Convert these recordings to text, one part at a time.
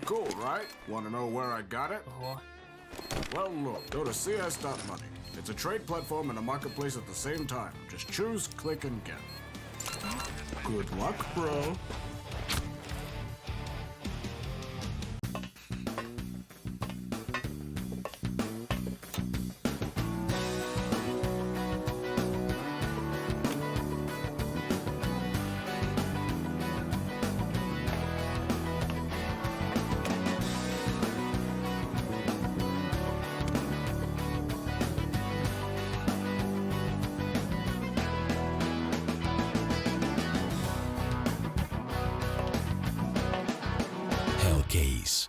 Cool, right? Want to know where I got it? Well, look, go to cs.money. It's a trade platform and a marketplace at the same time. Just choose, click, and get. Good luck, bro. Case.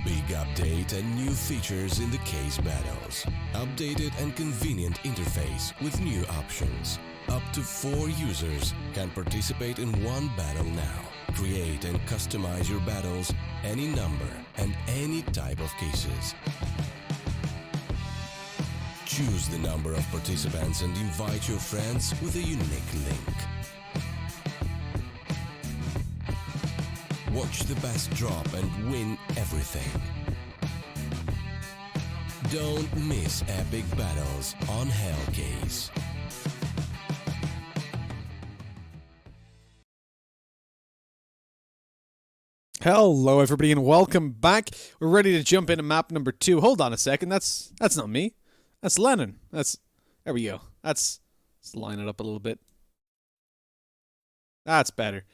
Big update and new features in the case battles. Updated and convenient interface with new options. Up to 4 users can participate in one battle now. Create and customize your battles, any number and any type of cases. Choose the number of participants and invite your friends with a unique link. Watch the best drop and win everything. Don't miss epic battles on Hellcase. Hello everybody and welcome back. We're ready to jump into map number 2. Hold on a second, that's not me. That's Lennon. There we go. Let's line it up a little bit. That's better.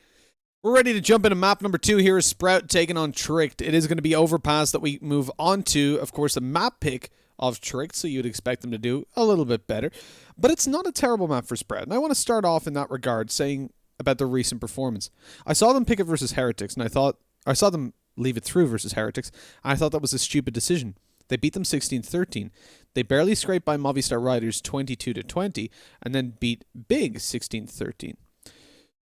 We're ready to jump into map number 2. Here is Sprout taking on Tricked. It is going to be Overpass that we move on to. Of course, a map pick of Tricked, so you'd expect them to do a little bit better. But it's not a terrible map for Sprout. And I want to start off in that regard saying about their recent performance. I saw them pick it versus Heretics, and I saw them leave it through versus Heretics, and I thought that was a stupid decision. They beat them 16-13. They barely scraped by Movistar Riders 22-20, and then beat Big 16-13.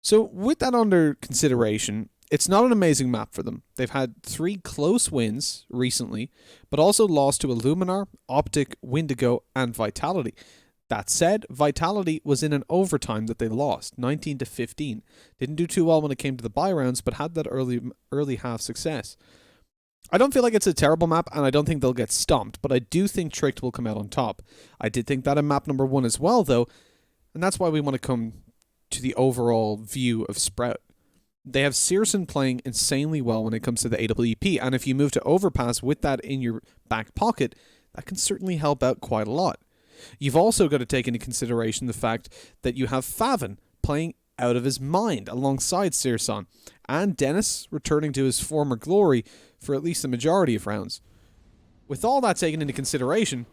So with that under consideration, it's not an amazing map for them. They've had 3 close wins recently, but also lost to Illuminar, Optic, Windigo, and Vitality. That said, Vitality was in an overtime that they lost, 19-15. Didn't do too well when it came to the bye rounds, but had that early half success. I don't feel like it's a terrible map, and I don't think they'll get stomped, but I do think Tricked will come out on top. I did think that in map number 1 as well, though, and that's why we want to come to the overall view of Sprout. They have Searson playing insanely well when it comes to the AWP, and if you move to Overpass with that in your back pocket, that can certainly help out quite a lot. You've also got to take into consideration the fact that you have Favin playing out of his mind alongside Searson, and Dennis returning to his former glory for at least the majority of rounds. With all that taken into consideration,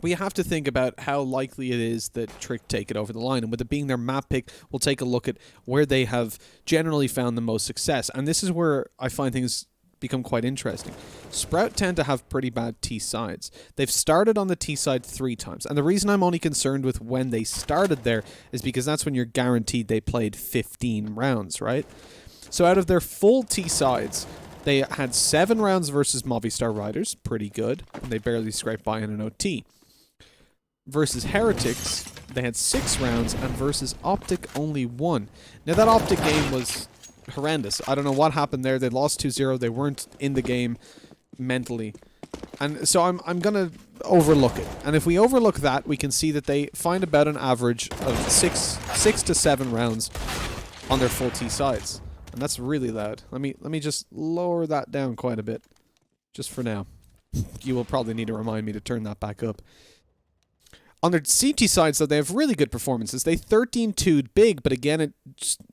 we have to think about how likely it is that Trick take it over the line, and with it being their map pick, we'll take a look at where they have generally found the most success, and this is where I find things become quite interesting. Sprout tend to have pretty bad T sides. They've started on the T side 3 times, and the reason I'm only concerned with when they started there is because that's when you're guaranteed they played 15 rounds, right? So out of their full T sides, they had 7 rounds versus Movistar Riders, pretty good, and they barely scraped by in an OT. Versus Heretics, they had 6 rounds, and versus Optic, only 1. Now that Optic game was horrendous. I don't know what happened there. They lost 2-0. They weren't in the game mentally. And so I'm going to overlook it. And if we overlook that, we can see that they find about an average of 6 to 7 rounds on their full T sides. And that's really loud. Let me just lower that down quite a bit. Just for now. You will probably need to remind me to turn that back up. On their CT sides, though, they have really good performances. They 13-2'd Big, but again, it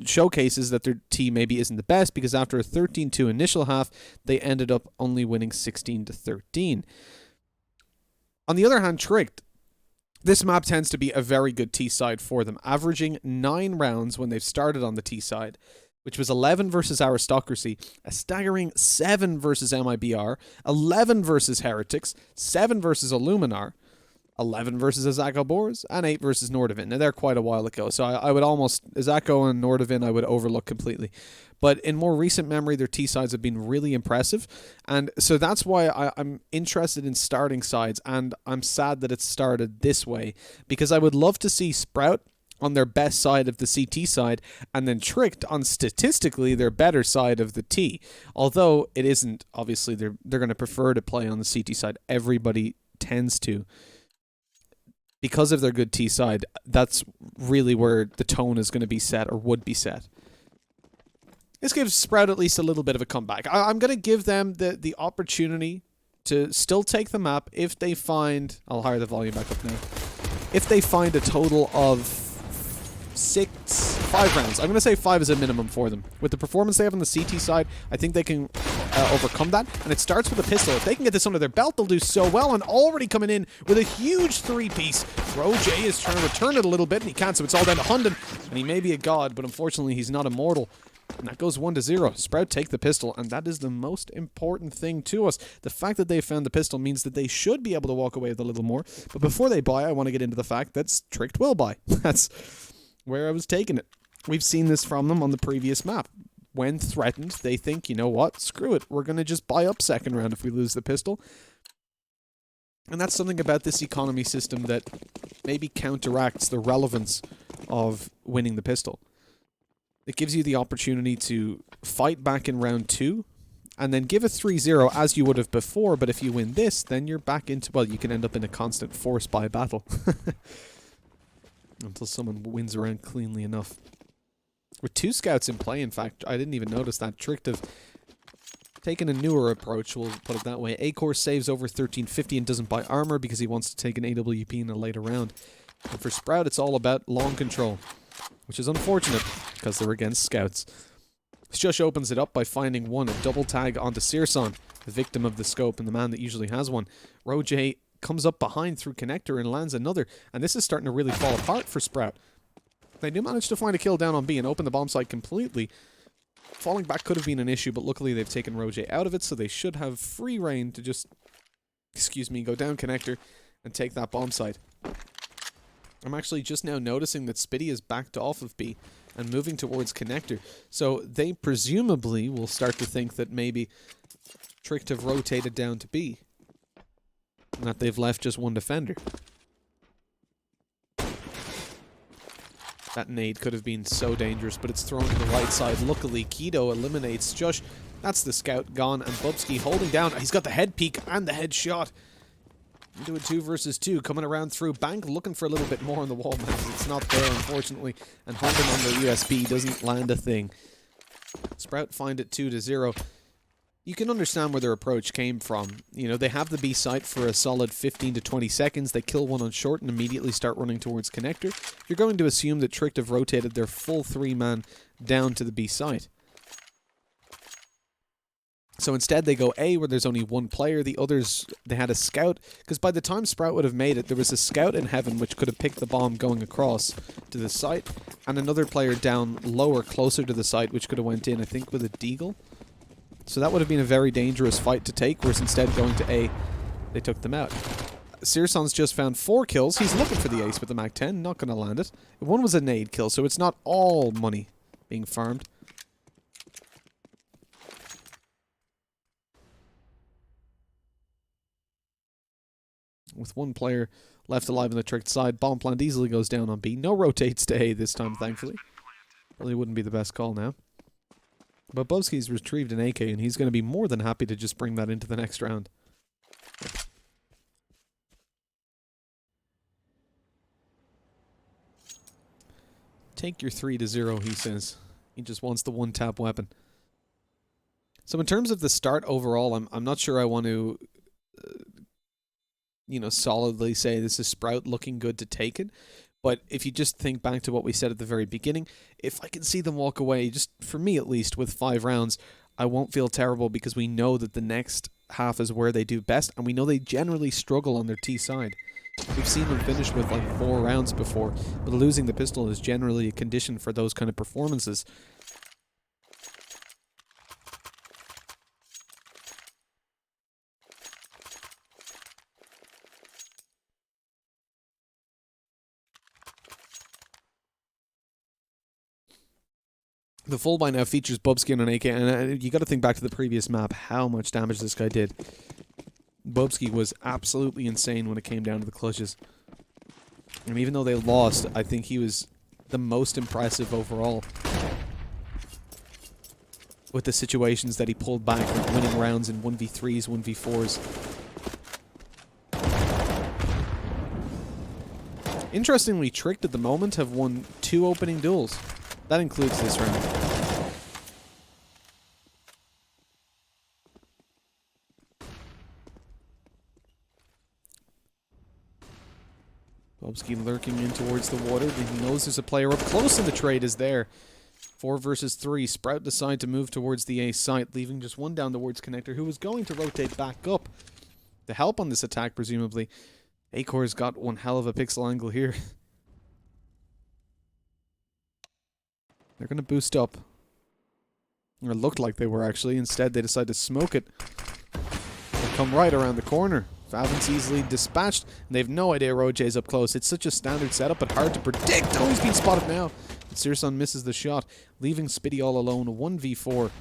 showcases that their team maybe isn't the best, because after a 13-2 initial half, they ended up only winning 16-13. On the other hand, Tricked, this map tends to be a very good T side for them, averaging 9 rounds when they've started on the T side, which was 11 versus Aristocracy, a staggering 7 versus MIBR, 11 versus Heretics, 7 versus Illuminar, 11 versus Azako Boars, and 8 versus Nordavin. Now, they're quite a while ago, so I would almost, Azako and Nordavin, I would overlook completely. But in more recent memory, their T-sides have been really impressive, and so that's why I'm interested in starting sides, and I'm sad that it started this way, because I would love to see Sprout on their best side of the CT side, and then Tricked on statistically their better side of the T. Although it isn't, obviously, they're going to prefer to play on the CT side. Everybody tends to. Because of their good T side, that's really where the tone is going to be set, or would be set. This gives Sprout at least a little bit of a comeback. I'm going to give them the opportunity to still take the map if they find... I'll hire the volume back up now. If they find a total of 5 rounds. I'm going to say 5 is a minimum for them. With the performance they have on the CT side, I think they can overcome that. And it starts with a pistol. If they can get this under their belt, they'll do so well. And already coming in with a huge 3-piece. RoJ is trying to return it a little bit, and he can't, so it's all down to Hunden. And he may be a god, but unfortunately he's not immortal. And that goes 1-0. Sprout take the pistol, and that is the most important thing to us. The fact that they found the pistol means that they should be able to walk away with a little more. But before they buy, I want to get into the fact that Tricked will buy. That's where I was taking it. We've seen this from them on the previous map. When threatened, they think, you know what, screw it. We're going to just buy up second round if we lose the pistol. And that's something about this economy system that maybe counteracts the relevance of winning the pistol. It gives you the opportunity to fight back in round 2 and then give a 3-0 as you would have before, but if you win this, then you're back into, well, you can end up in a constant force buy battle. Until someone wins around cleanly enough. With 2 scouts in play, in fact, I didn't even notice that. Tricked have taken a newer approach, we'll put it that way. A-Core saves over 1350 and doesn't buy armor because he wants to take an AWP in a later round. And for Sprout, it's all about long control, which is unfortunate because they're against scouts. Shush opens it up by finding one, a double tag onto Searson, the victim of the scope and the man that usually has one. RoJ comes up behind through connector and lands another, and this is starting to really fall apart for Sprout. They do manage to find a kill down on B and open the bomb site completely. Falling back could have been an issue, but luckily they've taken RoJ out of it, so they should have free reign to just, go down connector and take that bomb site. I'm actually just now noticing that Spitty is backed off of B and moving towards connector, so they presumably will start to think that maybe Tricked have rotated down to B, and that they've left just one defender. That nade could have been so dangerous, but it's thrown to the right side. Luckily, Kido eliminates Jush. That's the scout gone, and Bubsky holding down. He's got the head peek and the head shot. Into a 2 versus 2, coming around through. Bank looking for a little bit more on the wall, man. It's not there, unfortunately. And Hunden on the USB doesn't land a thing. Sprout find it 2-0. You can understand where their approach came from. You know, they have the B site for a solid 15 to 20 seconds. They kill one on short and immediately start running towards connector. You're going to assume that Tricked have rotated their full 3-man down to the B site. So instead they go A, where there's only one player. The others, they had a scout, because by the time Sprout would have made it, there was a scout in heaven which could have picked the bomb going across to the site, and another player down lower, closer to the site, which could have went in, I think, with a deagle. So that would have been a very dangerous fight to take, whereas instead going to A, they took them out. Searson's just found 4 kills. He's looking for the ace with the MAC-10, not going to land it. One was a nade kill, so it's not all money being farmed. With one player left alive on the Tricked side, bomb plant easily goes down on B. No rotates to A this time, thankfully. Probably wouldn't be the best call now. But Bubsky's retrieved an AK, and he's going to be more than happy to just bring that into the next round. Take your 3-0, he says. He just wants the one-tap weapon. So in terms of the start overall, I'm not sure I want to, solidly say this is Sprout looking good to take it. But if you just think back to what we said at the very beginning, if I can see them walk away, just for me at least, with 5 rounds, I won't feel terrible because we know that the next half is where they do best, and we know they generally struggle on their T side. We've seen them finish with like 4 rounds before, but losing the pistol is generally a condition for those kind of performances. The full by now features Bubsky on an AK, and you got to think back to the previous map, how much damage this guy did. Bubsky was absolutely insane when it came down to the clutches. And even though they lost, I think he was the most impressive overall. With the situations that he pulled back, like winning rounds in 1v3s, 1v4s. Interestingly, Tricked at the moment have won 2 opening duels. That includes this round. Bubsky lurking in towards the water. He knows there's a player up close and the trade is there. 4 versus 3. Sprout decide to move towards the A site, leaving just one down towards Connector, who was going to rotate back up to help on this attack, presumably. Acor's got one hell of a pixel angle here. They're going to boost up. Or it looked like they were, actually. Instead, they decide to smoke it. They'll come right around the corner. Favin's easily dispatched, and they have no idea Rojay's up close. It's such a standard setup, but hard to predict. Oh, he's being spotted now. But Searson misses the shot, leaving Spitty all alone. 1v4.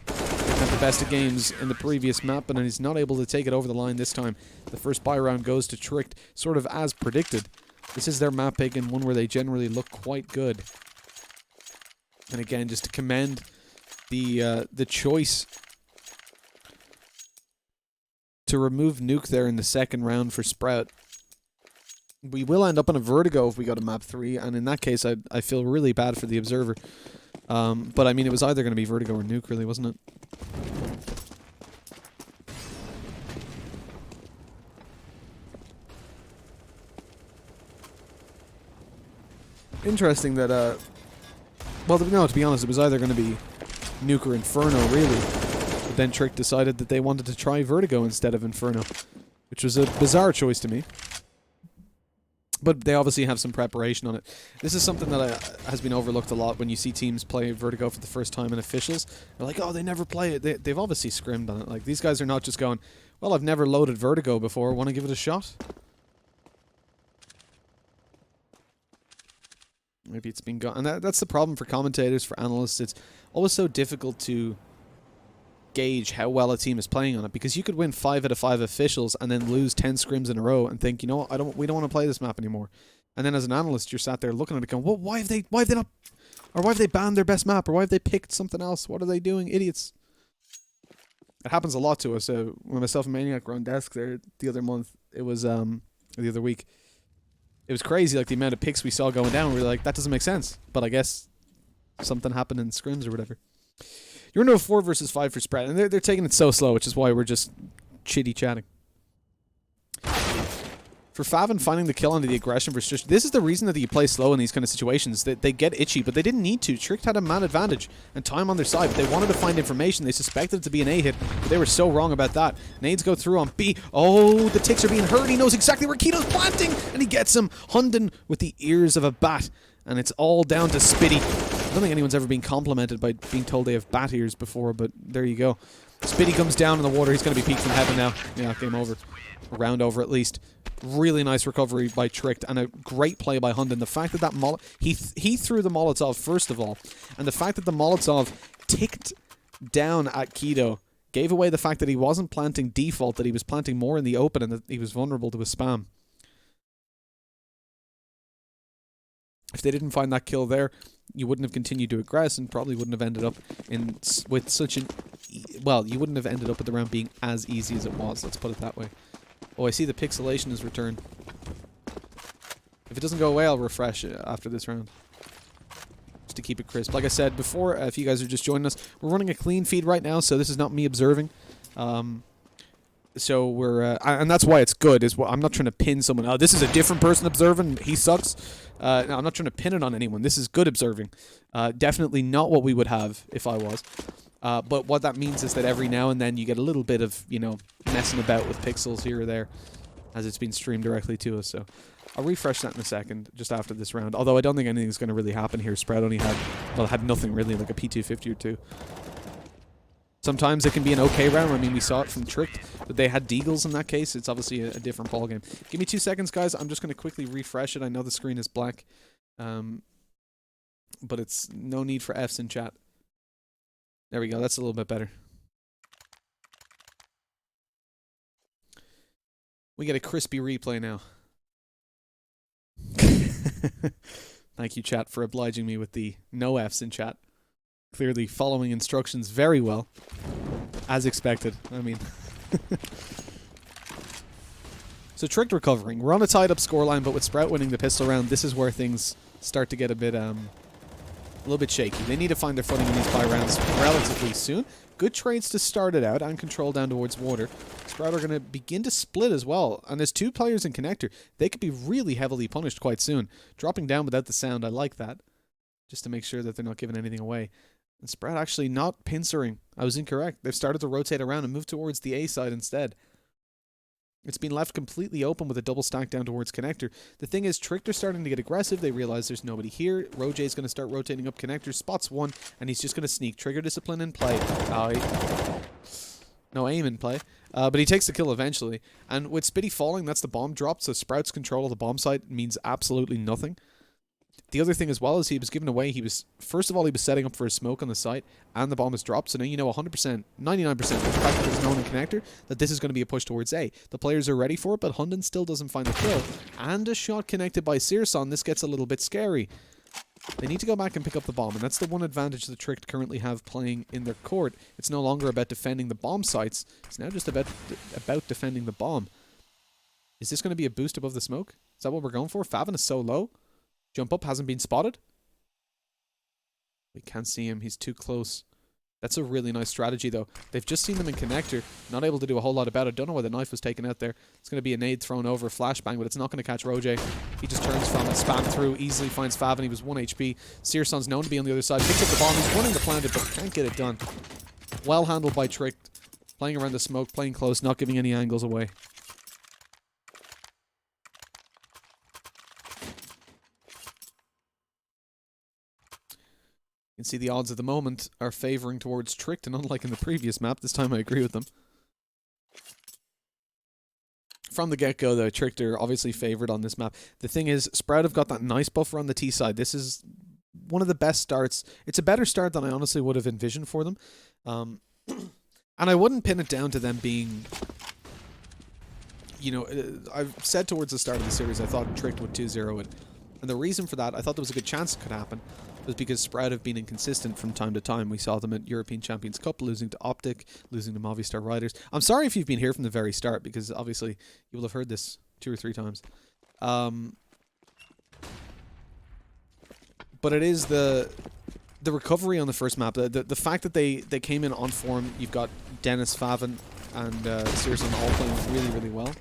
Had the best of games in the previous map, and he's not able to take it over the line this time. The first buy round goes to Tricked, sort of as predicted. This is their map pick, and one where they generally look quite good. And again, just to commend the choice to remove Nuke there in the second round for Sprout. We will end up on a Vertigo if we go to map 3, and in that case, I feel really bad for the Observer. But I mean, it was either going to be Vertigo or Nuke, really, wasn't it? Interesting that, well, no, to be honest, it was either going to be Nuke or Inferno, really. But then Trick decided that they wanted to try Vertigo instead of Inferno, which was a bizarre choice to me. But they obviously have some preparation on it. This is something that has been overlooked a lot when you see teams play Vertigo for the first time in officials. They're like, oh, they never play it. They've obviously scrimmed on it. Like, these guys are not just going, well, I've never loaded Vertigo before. Want to give it a shot? Maybe it's been gone. And that's the problem for commentators, for analysts. It's always so difficult to gauge how well a team is playing on it, because you could win 5 out of 5 officials and then lose 10 scrims in a row and think, you know what, we don't want to play this map anymore. And then as an analyst, you're sat there looking at it going, well, why have they not, or why have they banned their best map, or why have they picked something else? What are they doing? Idiots. It happens a lot to us. When myself and Maniac were on desk there the other month, it was, the other week, it was crazy, like the amount of picks we saw going down. We were like, that doesn't make sense. But I guess something happened in scrims or whatever. You're into a 4 versus 5 for Sprout, and they're taking it so slow, which is why we're just chitty-chatting. For Favin finding the kill onto the aggression for Strish, this is the reason that you play slow in these kind of situations. They get itchy, but they didn't need to. Tricked had a man advantage and time on their side. They wanted to find information. They suspected it to be an A hit, but they were so wrong about that. Nades go through on B. Oh, the ticks are being heard. He knows exactly where Keto's planting, and he gets him. Hunden with the ears of a bat, and it's all down to Spitty. I don't think anyone's ever been complimented by being told they have bat ears before, but there you go. Spitty comes down in the water. He's going to be peeked from heaven now. Yeah, game over. A round over at least. Really nice recovery by Tricked, and a great play by Hunden. The fact that he threw the Molotov first of all, and the fact that the Molotov ticked down at Keto gave away the fact that he wasn't planting default, that he was planting more in the open, and that he was vulnerable to a spam. If they didn't find that kill there, you wouldn't have continued to aggress and probably wouldn't have ended up with such an... Well, you wouldn't have ended up with the round being as easy as it was, let's put it that way. Oh, I see the pixelation is returned. If it doesn't go away, I'll refresh it after this round. Just to keep it crisp. Like I said before, if you guys are just joining us, we're running a clean feed right now, so this is not me observing. So we're... and that's why it's good, is I'm not trying to pin someone. Oh, this is a different person observing, he sucks. No, I'm not trying to pin it on anyone. This is good observing. Definitely not what we would have if I was. But what that means is that every now and then you get a little bit of, you know, messing about with pixels here or there as it's been streamed directly to us. So I'll refresh that in a second, just after this round. Although I don't think anything's going to really happen here. Sprout only had, well, had nothing really, like a P250 or 2. Sometimes it can be an okay round. I mean, we saw it from Tricked, but they had Deagles in that case. It's obviously a different ballgame. Give me 2 seconds, guys. I'm just going to quickly refresh it. I know the screen is black. but it's no need for Fs in chat. There we go. That's a little bit better. We get a crispy replay now. Thank you, chat, for obliging me with the no Fs in chat. Clearly following instructions very well. As expected. I mean... So Tricked recovering. We're on a tied up scoreline, but with Sprout winning the pistol round, this is where things start to get a little bit shaky. They need to find their footing in these buy rounds relatively soon. Good trades to start it out and control down towards water. Sprout are going to begin to split as well. And there's 2 players in connector. They could be really heavily punished quite soon. Dropping down without the sound, I like that. Just to make sure that they're not giving anything away. And Sprout actually not pincering. I was incorrect. They've started to rotate around and move towards the A side instead. It's been left completely open with a double stack down towards connector. The thing is, Tricked are starting to get aggressive. They realize there's nobody here. Roj is going to start rotating up connector. Spots one, and he's just going to sneak. Trigger discipline in play. No aim in play. But he takes the kill eventually. And with Spitty falling, that's the bomb drop. So Sprout's control of the bomb site means absolutely nothing. The other thing as well is he was given away. First of all, he was setting up for a smoke on the site, and the bomb is dropped. So now you know 100%, 99%, with the fact that there's no one in connector, that this is going to be a push towards A. The players are ready for it, but Hunden still doesn't find the kill. And a shot connected by Searson. This gets a little bit scary. They need to go back and pick up the bomb, and that's the one advantage the Tricked currently have playing in their court. It's no longer about defending the bomb sites. It's now just about defending the bomb. Is this going to be a boost above the smoke? Is that what we're going for? Favin is so low. Jump up hasn't been spotted. We can't see him. He's too close. That's a really nice strategy, though. They've just seen them in connector. Not able to do a whole lot about it. Don't know why the knife was taken out there. It's going to be a nade thrown over, flashbang, but it's not going to catch Roj. He just turns from it, spam through, easily finds Favin. He was 1 HP. Searson's known to be on the other side. Picks up the bomb. He's running to plant it, but can't get it done. Well handled by Tricked. Playing around the smoke, playing close, not giving any angles away. You can see the odds at the moment are favoring towards Tricked, and unlike in the previous map, this time I agree with them. From the get-go, though, Tricked are obviously favored on this map. The thing is, Sprout have got that nice buffer on the T side. This is one of the best starts. It's a better start than I honestly would have envisioned for them. And I wouldn't pin it down to them being... You know, I've said towards the start of the series I thought Tricked would 2-0 it. And the reason for that, I thought there was a good chance it could happen, was because Sprout have been inconsistent from time to time. We saw them at European Champions Cup, losing to Optic, losing to Movistar Riders. I'm sorry if you've been here from the very start, because obviously you will have heard this 2 or 3 times. But it is the recovery on the first map, the fact that they came in on form. You've got Dennis, Favin, and Searson all playing really, really well.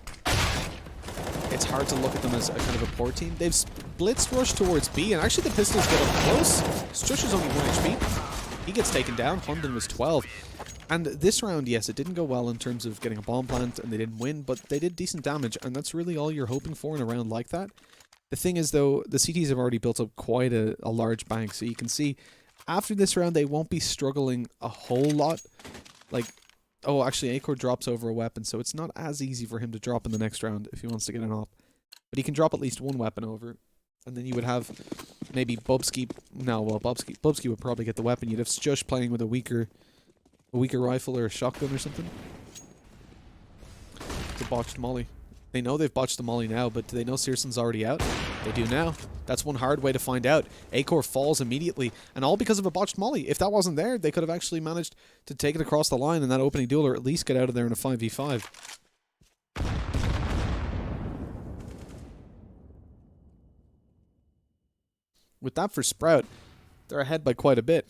It's hard to look at them as a kind of a poor team. They've blitzed rush towards B, and actually the Pistols get up close. Strush is only 1 HP. He gets taken down. Hunden was 12. And this round, yes, it didn't go well in terms of getting a bomb plant, and they didn't win, but they did decent damage, and that's really all you're hoping for in a round like that. The thing is, though, the CTs have already built up quite a large bank, so you can see after this round they won't be struggling a whole lot. Like... Oh, actually, Acor drops over a weapon, so it's not as easy for him to drop in the next round if he wants to get an op. But he can drop at least 1 weapon over, and then you would have maybe Bubsky. No, well, Bubsky would probably get the weapon. You'd have Stush playing with a weaker rifle or a shotgun or something. It's a botched molly. They know they've botched the molly now, but do they know Searson's already out? They do now. That's one hard way to find out. Acor falls immediately, and all because of a botched molly. If that wasn't there, they could have actually managed to take it across the line in that opening duel, or at least get out of there in a 5v5. With that for Sprout, they're ahead by quite a bit.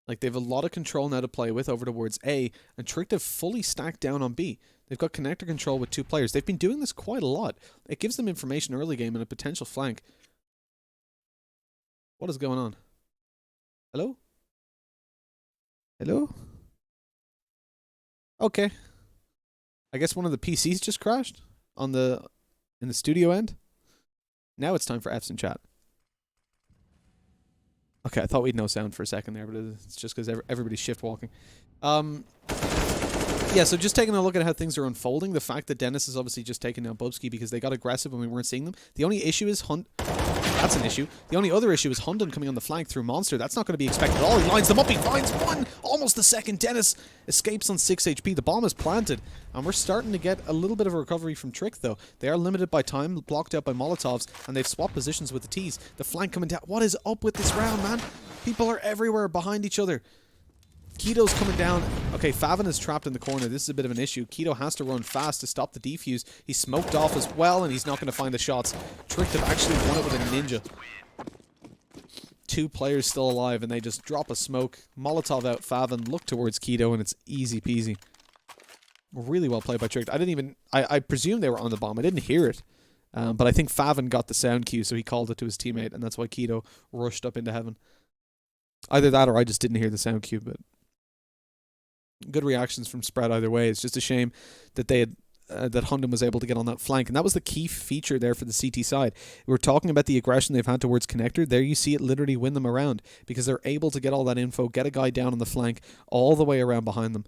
Like, they have a lot of control now to play with over towards A, and Tricked have fully stacked down on B. They've got connector control with 2 players. They've been doing this quite a lot. It gives them information early game and a potential flank. What is going on? Hello? Hello? Okay. I guess one of the PCs just crashed in the studio end. Now it's time for Fs in chat. Okay, I thought we'd no sound for a second there, but it's just because everybody's shift walking. Yeah, so just taking a look at how things are unfolding, the fact that Dennis is obviously just taking down Bubsky because they got aggressive when we weren't seeing them. The only issue is That's an issue. The only other issue is Hunden coming on the flank through Monster. That's not going to be expected at all. He lines them up. He finds one. Almost the second. Dennis escapes on 6 HP. The bomb is planted. And we're starting to get a little bit of a recovery from Trick, though. They are limited by time, blocked out by Molotovs, and they've swapped positions with the T's. The flank coming down. What is up with this round, man? People are everywhere behind each other. Keto's coming down. Okay, Favin is trapped in the corner. This is a bit of an issue. Keto has to run fast to stop the defuse. He's smoked off as well, and he's not going to find the shots. Trick have actually won it with a ninja. 2 players still alive, and they just drop a smoke. Molotov out Favin, look towards Keto, and it's easy peasy. Really well played by Trick. I presume they were on the bomb. I didn't hear it. But I think Favin got the sound cue, so he called it to his teammate, and that's why Keto rushed up into heaven. Either that or I just didn't hear the sound cue, but good reactions from Sprout either way. It's just a shame that they had that Hunden was able to get on that flank, and that was the key feature there for the CT side. We're talking about the aggression they've had towards Connector. There you see it literally win them around because they're able to get all that info, get a guy down on the flank all the way around behind them.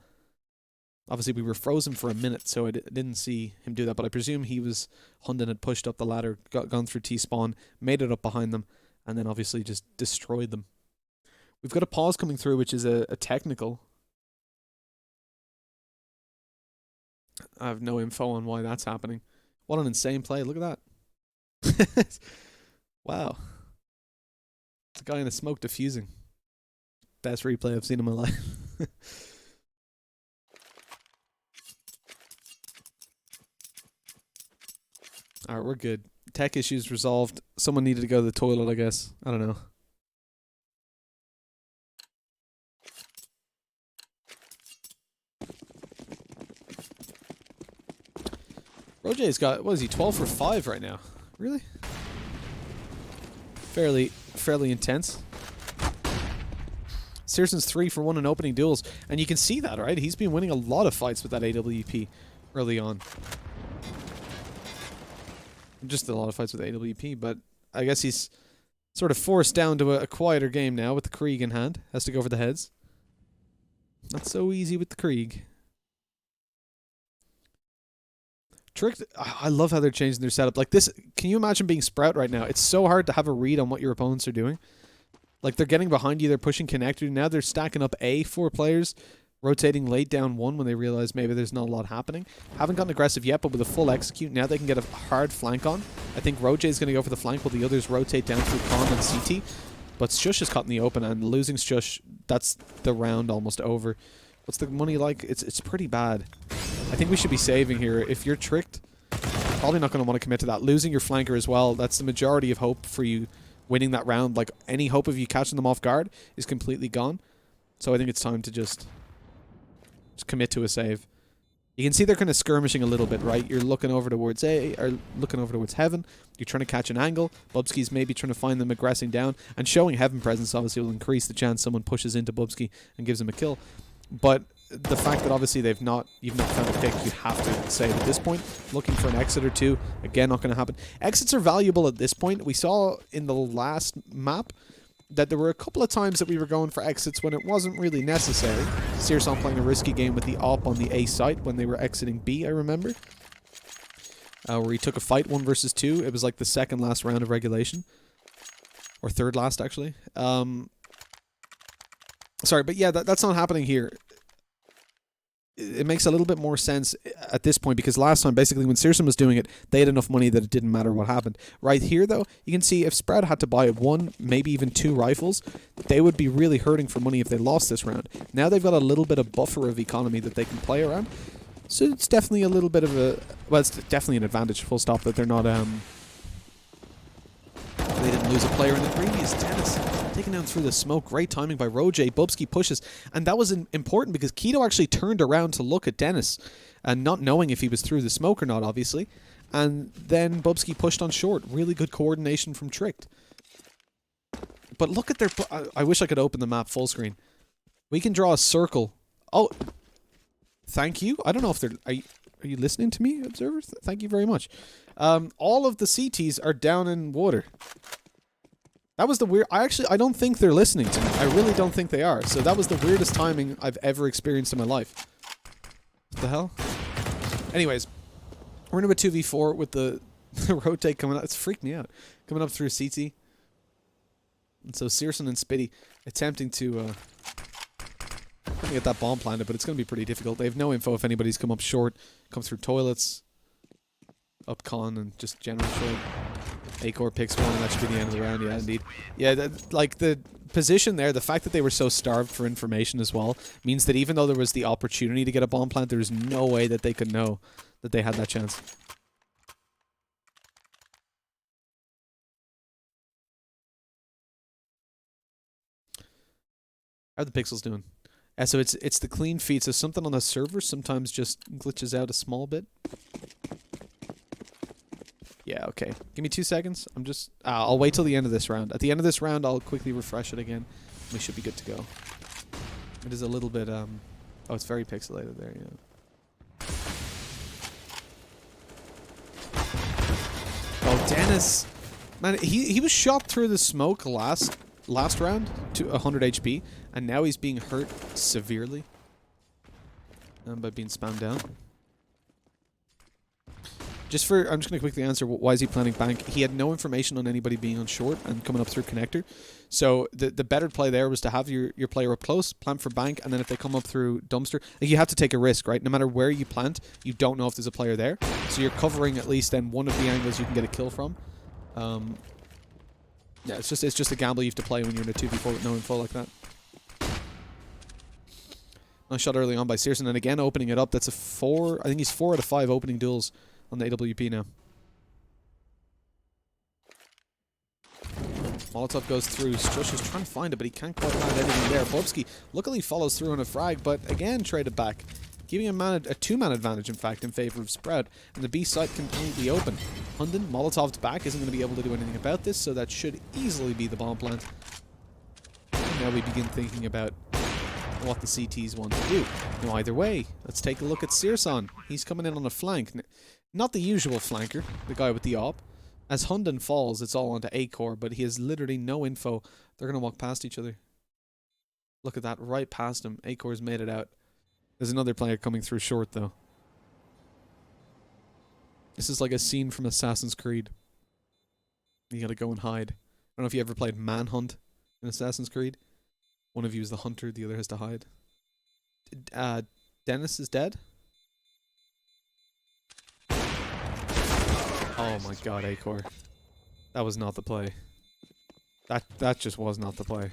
Obviously, we were frozen for a minute, so I didn't see him do that, but I presume Hunden had pushed up the ladder, gone through T-spawn, made it up behind them, and then obviously just destroyed them. We've got a pause coming through, which is a technical. I have no info on why that's happening. What an insane play. Look at that. Wow. It's a guy in a smoke diffusing. Best replay I've seen in my life. Alright, we're good. Tech issues resolved. Someone needed to go to the toilet, I guess. I don't know. Roger's got, what is he, 12 for 5 right now? Really? Fairly intense. Searson's 3 for 1 in opening duels. And you can see that, right? He's been winning a lot of fights with that AWP early on. Just a lot of fights with AWP, but I guess he's sort of forced down to a quieter game now with the Krieg in hand. Has to go for the heads. Not so easy with the Krieg. Trick, I love how they're changing their setup. Like this, can you imagine being Sprout right now? It's so hard to have a read on what your opponents are doing. Like they're getting behind you, they're pushing Connector. Now they're stacking up 4 players, rotating late down 1 when they realize maybe there's not a lot happening. Haven't gotten aggressive yet, but with a full execute, now they can get a hard flank on. I think Roje is going to go for the flank while the others rotate down through Con and CT. But Shush is caught in the open, and losing Shush, that's the round almost over. What's the money like? It's pretty bad. I think we should be saving here. If you're tricked, probably not going to want to commit to that. Losing your flanker as well, that's the majority of hope for you winning that round. Like, any hope of you catching them off guard is completely gone. So I think it's time to just commit to a save. You can see they're kind of skirmishing a little bit, right? You're looking over towards looking over towards Heaven. You're trying to catch an angle. Bubsky's maybe trying to find them aggressing down. And showing Heaven presence obviously will increase the chance someone pushes into Bubsky and gives him a kill. But the fact that obviously you've not found a pick, you have to save at this point. Looking for an exit or two, again, not going to happen. Exits are valuable at this point. We saw in the last map that there were a couple of times that we were going for exits when it wasn't really necessary. Searson playing a risky game with the op on the A site when they were exiting B, I remember. Where he took a fight 1 versus 2. It was like the second last round of regulation. Or third last, actually. Sorry, but yeah, that's not happening here. It makes a little bit more sense at this point because last time, basically, when Searson was doing it, they had enough money that it didn't matter what happened. Right here, though, you can see if Sprout had to buy 1, maybe even 2 rifles, they would be really hurting for money if they lost this round. Now they've got a little bit of buffer of economy that they can play around. So it's definitely a little bit of a... Well, it's definitely an advantage, full stop, that they're not... They didn't lose a player in the previous. Dennis taken down through the smoke. Great timing by Roje. Bubsky pushes. And that was important because Keto actually turned around to look at Dennis. And not knowing if he was through the smoke or not, obviously. And then Bubsky pushed on short. Really good coordination from Tricked. But look at their... I wish I could open the map full screen. We can draw a circle. Oh, thank you. I don't know if they're... Are you listening to me, observers? Thank you very much. All of the CTs are down in water. That was the weird... I don't think they're listening to me. I really don't think they are. So that was the weirdest timing I've ever experienced in my life. the hell? Anyways, we're into a 2v4 with the rotate coming out. It's freaked me out. Coming up through CT. And so Searson and Spitty attempting to get that bomb planted, but it's going to be pretty difficult. They have no info if anybody's come up short, come through toilets, up con, and just general short. Acor picks one, and that should be the end of the round. Yeah, indeed. Yeah, like the position there, the fact that they were so starved for information as well, means that even though there was the opportunity to get a bomb plant, there was no way that they could know that they had that chance. How are the pixels doing? So it's the clean feed, so something on the server sometimes just glitches out a small bit. Yeah, okay. Give me 2 seconds. I'm just... I'll wait till the end of this round. At the end of this round, I'll quickly refresh it again. We should be good to go. It is a little bit, Oh, it's very pixelated there, yeah. Oh, Dennis! Man, he was shot through the smoke last round to 100 HP, and now he's being hurt severely by being spammed down. I'm just going to quickly answer, why is he planning bank? He had no information on anybody being on short and coming up through connector. So the better play there was to have your player up close, plant for bank, and then if they come up through dumpster, you have to take a risk, right? No matter where you plant, you don't know if there's a player there. So you're covering at least then one of the angles you can get a kill from. Yeah, it's just a gamble you have to play when you're in a 2v4 with no info like that. Nice shot early on by Searson, and again opening it up. That's a 4. I think he's 4 out of 5 opening duels on the AWP now. Molotov goes through. Strush is trying to find it, but he can't quite find anything there. Bobsky luckily follows through on a frag, but again traded back, giving him a 2-man advantage, in fact, in favor of Sprout. And the B site completely open. Hunden, Molotov's back, isn't going to be able to do anything about this, so that should easily be the bomb plant. And now we begin thinking about what the CTs want to do. Now, either way, let's take a look at Searson. He's coming in on a flank. Not the usual flanker, the guy with the op. As Hunden falls, it's all onto Acor, but he has literally no info. They're going to walk past each other. Look at that, right past him. Acor's made it out. There's another player coming through short, though. This is like a scene from Assassin's Creed. You gotta go and hide. I don't know if you ever played Manhunt in Assassin's Creed. One of you is the hunter, the other has to hide. Dennis is dead? Oh my god, Acor. That was not the play. That just was not the play.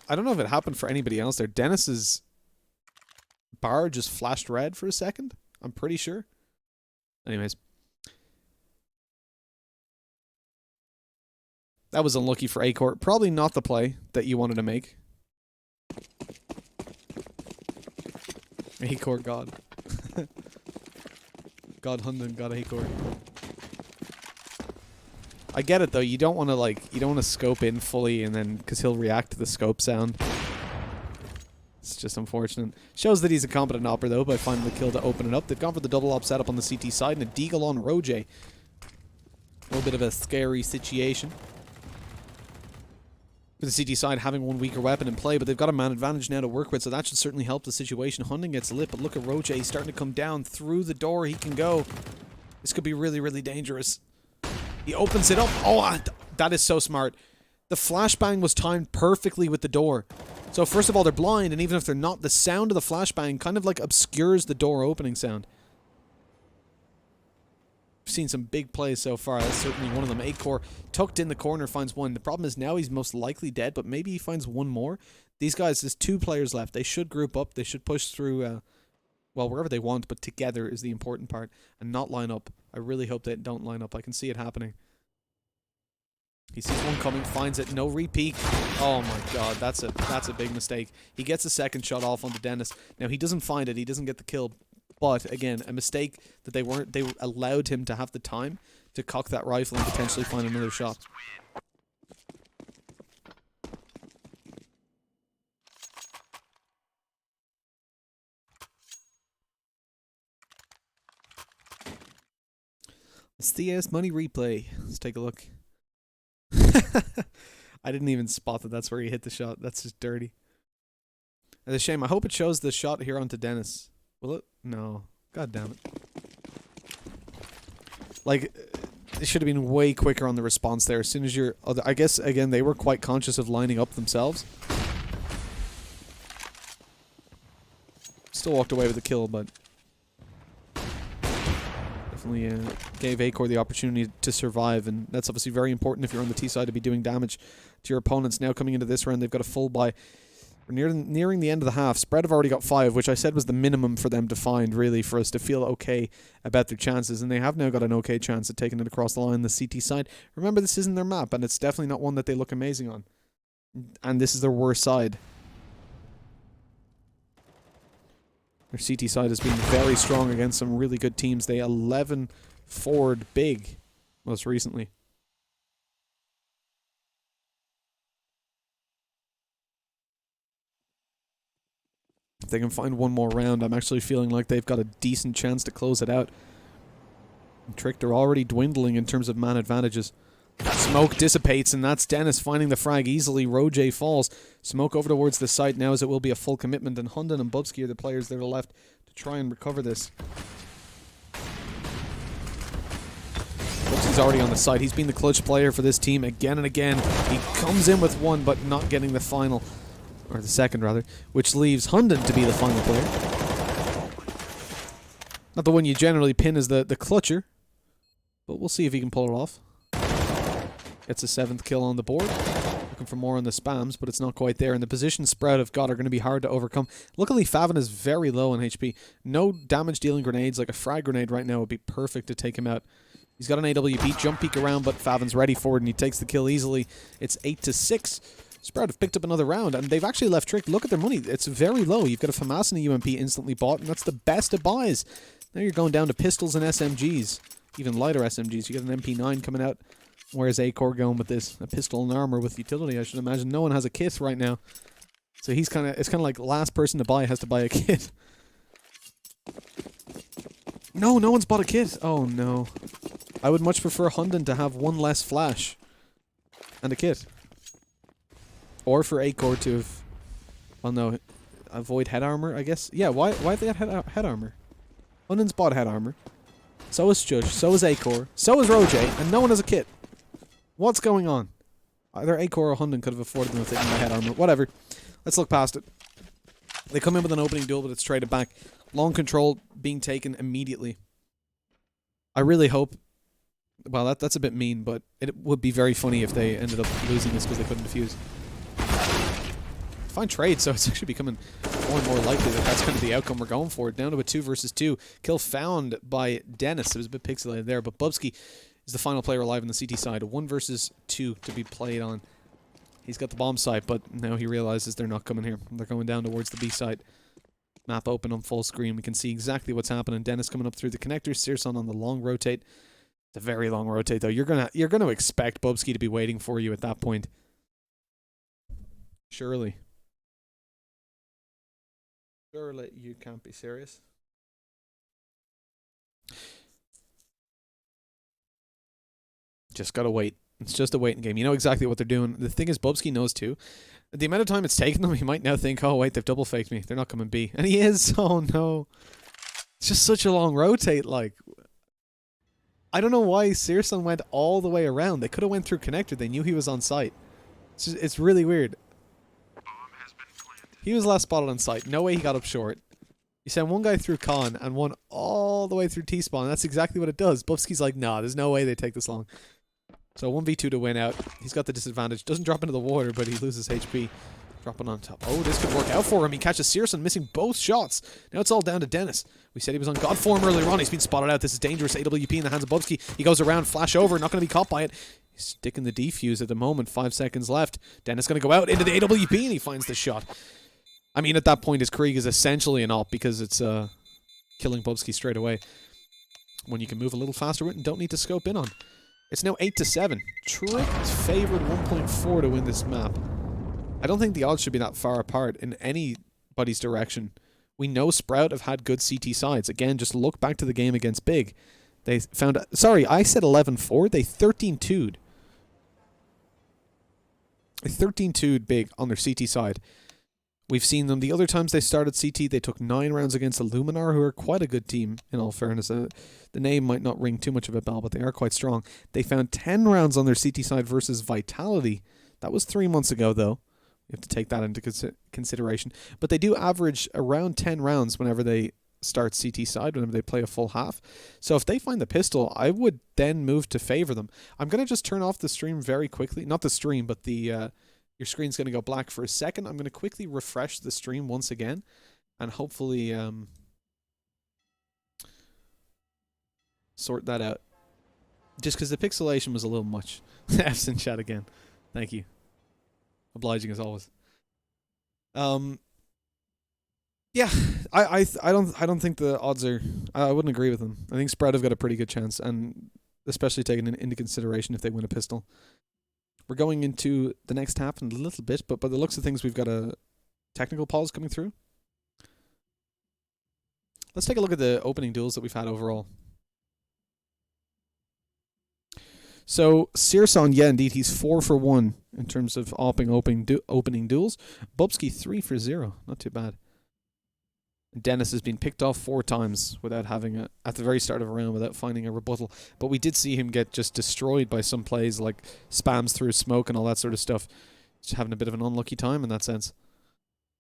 I don't know if it happened for anybody else there. Dennis's bar just flashed red for a second. I'm pretty sure. Anyways. That was unlucky for Acor. Probably not the play that you wanted to make. Acor God. God Hunden, God Acor. I get it though. You don't want to scope in fully and then because he'll react to the scope sound. It's just unfortunate. Shows that he's a competent opper though by finding the kill to open it up. They've gone for the double op setup on the CT side and a deagle on Roje. A little bit of a scary situation. With the CT side having one weaker weapon in play, but they've got a man advantage now to work with, so that should certainly help the situation. Hunden gets lit, but look at Roje. He's starting to come down through the door. He can go. This could be really, really dangerous. He opens it up. Oh, that is so smart. The flashbang was timed perfectly with the door. So first of all, they're blind, and even if they're not, the sound of the flashbang kind of like obscures the door opening sound. We've seen some big plays so far. That's certainly one of them. Acor tucked in the corner finds one. The problem is now he's most likely dead, but maybe he finds one more. These guys, there's 2 players left. They should group up. They should push through, well, wherever they want, but together is the important part, and not line up. I really hope they don't line up. I can see it happening. He sees one coming, finds it, no repeat. Oh my god, that's a big mistake. He gets a second shot off onto Dennis. Now he doesn't find it, he doesn't get the kill. But again, a mistake that they allowed him to have the time to cock that rifle and potentially find another shot. It's the money replay. Let's take a look. I didn't even spot that that's where he hit the shot. That's just dirty. It's a shame. I hope it shows the shot here onto Dennis. Will it? No. God damn it. Like, they should have been way quicker on the response there. As soon as you're... I guess, again, they were quite conscious of lining up themselves. Still walked away with a kill, but... definitely gave Acor the opportunity to survive, and that's obviously very important if you're on the T side to be doing damage to your opponents. Now coming into this round, they've got a full buy. We're nearing the end of the half. Spread have already got 5, which I said was the minimum for them to find, really, for us to feel okay about their chances. And they have now got an okay chance at taking it across the line, the CT side. Remember, this isn't their map, and it's definitely not one that they look amazing on. And this is their worst side. Their CT side has been very strong against some really good teams. They 11-4'd big most recently. If they can find one more round, I'm actually feeling like they've got a decent chance to close it out. And Trick, they're already dwindling in terms of man advantages. Smoke dissipates, and that's Dennis finding the frag easily. Roj falls. Smoke over towards the site now, as it will be a full commitment, and Hunden and Bubsky are the players that are left to try and recover this. Bubsky's already on the site. He's been the clutch player for this team again and again. He comes in with one, but not getting the final. Or the second, rather. Which leaves Hunden to be the final player. Not the one you generally pin as the clutcher. But we'll see if he can pull it off. Gets a 7th kill on the board. Looking for more on the spams, but it's not quite there. And the position Sprout have got are going to be hard to overcome. Luckily, Favin is very low on HP. No damage-dealing grenades. Like a frag grenade right now would be perfect to take him out. He's got an AWP, jump peek around, but Favin's ready for it, and he takes the kill easily. It's 8-6. Sprout have picked up another round, and they've actually left Trick. Look at their money. It's very low. You've got a FAMAS and a UMP instantly bought, and that's the best of buys. Now you're going down to pistols and SMGs. Even lighter SMGs. You got an MP9 coming out. Where's Acor going with this? A pistol and armor with utility, I should imagine. No one has a kit right now. So it's kind of like last person to buy has to buy a kit. No one's bought a kit. Oh, no. I would much prefer Hunden to have one less flash. And a kit. Or for Acor to have... well, no. Avoid head armor, I guess. Yeah, why have they got head armor? Hunden's bought head armor. So is Judge. So is Acor. So is Roj. And no one has a kit. What's going on? Either Acor or Hunden could have afforded them if they didn't buy head armor. Whatever. Let's look past it. They come in with an opening duel, but it's traded back. Long control being taken immediately. I really hope... well, that's a bit mean, but it would be very funny if they ended up losing this because they couldn't defuse. Fine trade, so it's actually becoming more and more likely that that's kind of the outcome we're going for. Down to a 2 versus 2. Kill found by Dennis. It was a bit pixelated there, but Bubsky is the final player alive on the CT side. A 1 versus 2 to be played on. He's got the bomb site, but now he realizes they're not coming here. They're going down towards the B site. Map open on full screen. We can see exactly what's happening. Dennis coming up through the connector. Searson on the long rotate. It's a very long rotate, though. You're gonna expect Bubsky to be waiting for you at that point. Surely. Surely you can't be serious. Just gotta wait. It's just a waiting game. You know exactly what they're doing. The thing is, Bubsky knows too. The amount of time it's taken them, he might now think, oh wait, they've double faked me. They're not coming B. And he is. Oh no. It's just such a long rotate, like. I don't know why Searson went all the way around. They could have went through connector. They knew he was on site. It's really weird. He was last spotted on site. No way he got up short. You send one guy through con and one all the way through T-spawn. That's exactly what it does. Bubsky's like, nah, there's no way they take this long. So 1v2 to win out. He's got the disadvantage. Doesn't drop into the water, but he loses HP. Dropping on top. Oh, this could work out for him. He catches Searson, missing both shots. Now it's all down to Dennis. We said he was on God form earlier on. He's been spotted out. This is dangerous. AWP in the hands of Bubsky. He goes around, flash over, not going to be caught by it. He's sticking the defuse at the moment. 5 seconds left. Dennis going to go out into the AWP, and he finds the shot. I mean, at that point, his Krieg is essentially an op because it's killing Bubsky straight away. When you can move a little faster with it and don't need to scope in on. It's now 8-7. Trick favored 1.4 to win this map. I don't think the odds should be that far apart in anybody's direction. We know Sprout have had good CT sides. Again, just look back to the game against Big. They found... sorry, I said 11-4. They 13-2'd. They 13-2'd Big on their CT side. We've seen them the other times they started CT. They took 9 rounds against Illuminar, who are quite a good team, in all fairness. The name might not ring too much of a bell, but they are quite strong. They found 10 rounds on their CT side versus Vitality. That was 3 months ago, though. You have to take that into consideration. But they do average around 10 rounds whenever they start CT side, whenever they play a full half. So if they find the pistol, I would then move to favor them. I'm going to just turn off the stream very quickly. Not the stream, but the... your screen's going to go black for a second. I'm going to quickly refresh the stream once again, and hopefully sort that out. Just because the pixelation was a little much. F's in chat again. Thank you. Obliging as always. Yeah, I don't think the odds are. I wouldn't agree with them. I think Sprout have got a pretty good chance, and especially taking into consideration if they win a pistol. We're going into the next half in a little bit, but by the looks of things, we've got a technical pause coming through. Let's take a look at the opening duels that we've had overall. So, Searson, yeah, indeed, he's 4 for 1 in terms of opening duels. Bubsky, 3 for 0. Not too bad. Dennis has been picked off 4 times without having at the very start of a round, without finding a rebuttal. But we did see him get just destroyed by some plays, like spams through smoke and all that sort of stuff. Just having a bit of an unlucky time in that sense.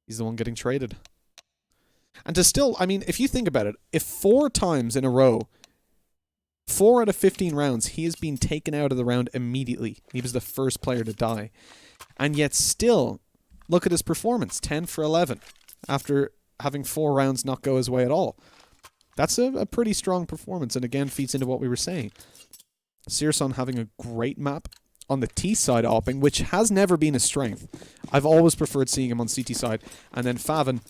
He's the one getting traded. And to still, I mean, if you think about it, if 4 times in a row, 4 out of 15 rounds, he has been taken out of the round immediately. He was the first player to die. And yet still, look at his performance, 10 for 11, after having 4 rounds not go his way at all. That's a pretty strong performance, and again feeds into what we were saying. Searson having a great map on the T side opping, which has never been a strength. I've always preferred seeing him on CT side. And then Favin,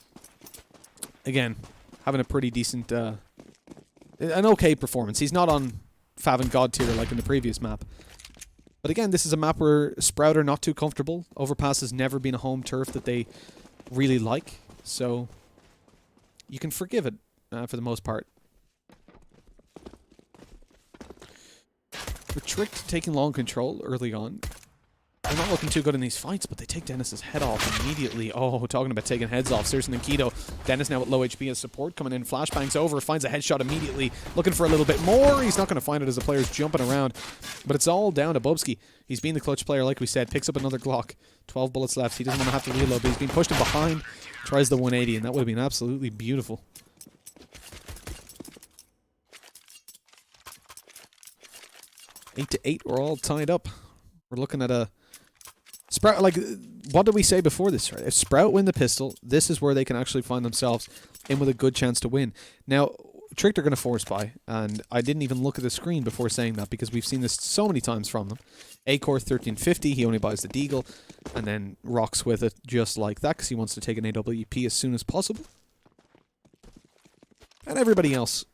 again, having a pretty decent, an okay performance. He's not on Favin God tier like in the previous map. But again, this is a map where Sprout are not too comfortable. Overpass has never been a home turf that they really like, so you can forgive it for the most part. With Trick taking long control early on, they're not looking too good in these fights, but they take Dennis's head off immediately. Oh, talking about taking heads off. Searson and Keto. Dennis now with low HP as support, coming in, flashbangs over, finds a headshot immediately, looking for a little bit more. He's not going to find it as the player's jumping around, but it's all down to Bubsky. He's been the clutch player, like we said, picks up another Glock. 12 bullets left. He doesn't want to have to reload, but he's been pushed in behind, tries the 180, and that would have been absolutely beautiful. 8-8, we're all tied up. We're looking at a Sprout, like, what did we say before this? Right? If Sprout win the pistol, this is where they can actually find themselves in with a good chance to win. Now, Tricked are going to force buy, and I didn't even look at the screen before saying that because we've seen this so many times from them. Acor 1350, he only buys the Deagle, and then rocks with it just like that because he wants to take an AWP as soon as possible. And everybody else